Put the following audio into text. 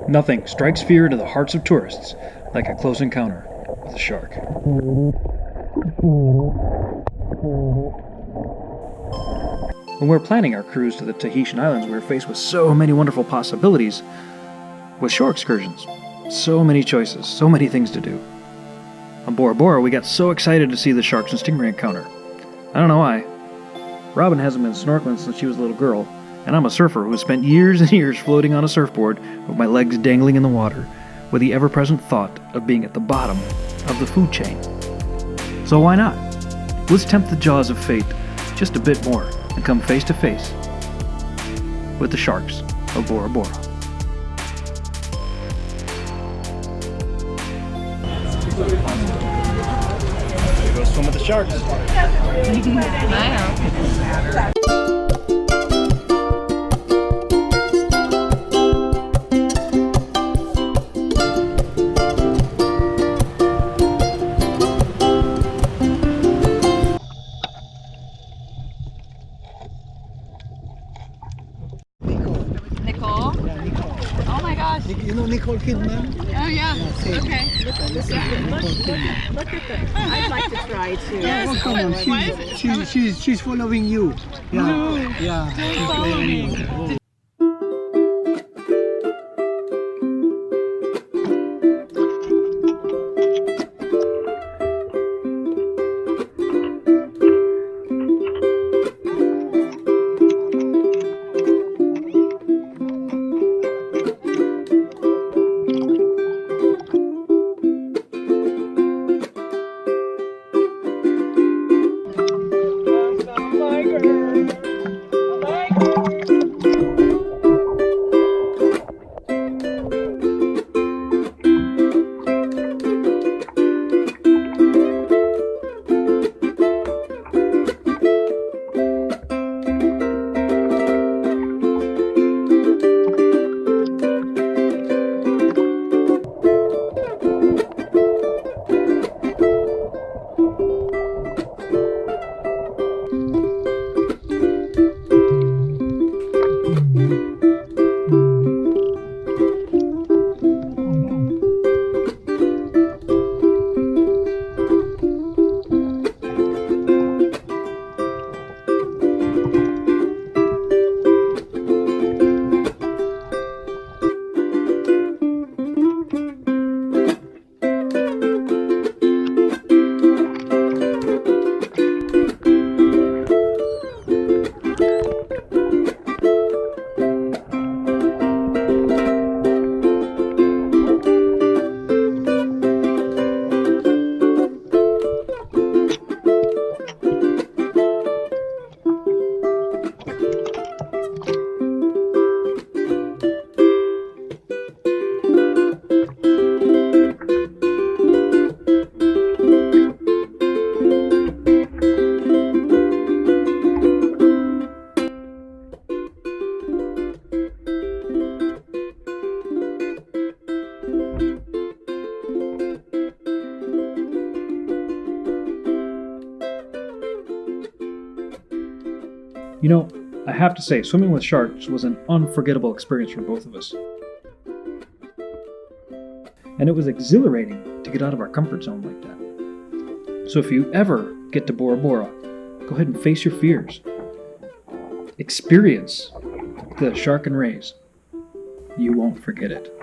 Nothing strikes fear into the hearts of tourists like a close encounter with a shark. When we were planning our cruise to the Tahitian Islands, we were faced with so many wonderful possibilities with shore excursions. So many choices, so many things to do. On Bora Bora, we got so excited to see the Sharks and Stingrays Encounter. I don't know why. Robin hasn't been snorkeling since she was a little girl, and I'm a surfer who has spent years and years floating on a surfboard with my legs dangling in the water, with the ever-present thought of being at the bottom of the food chain. So why not? Let's tempt the jaws of fate just a bit more and come face to face with the sharks of Bora Bora. Go swim with the sharks. Nicole? Yeah, Nicole. Oh my gosh. You know Nicole Kidman? Oh yeah. Okay. Look at this. Look at that. I'd like to try too. Oh, come on. She's following you. Yeah. No. Yeah. She's following you. Oh. You know, I have to say, swimming with sharks was an unforgettable experience for both of us. And it was exhilarating to get out of our comfort zone like that. So if you ever get to Bora Bora, go ahead and face your fears. Experience the shark and rays. You won't forget it.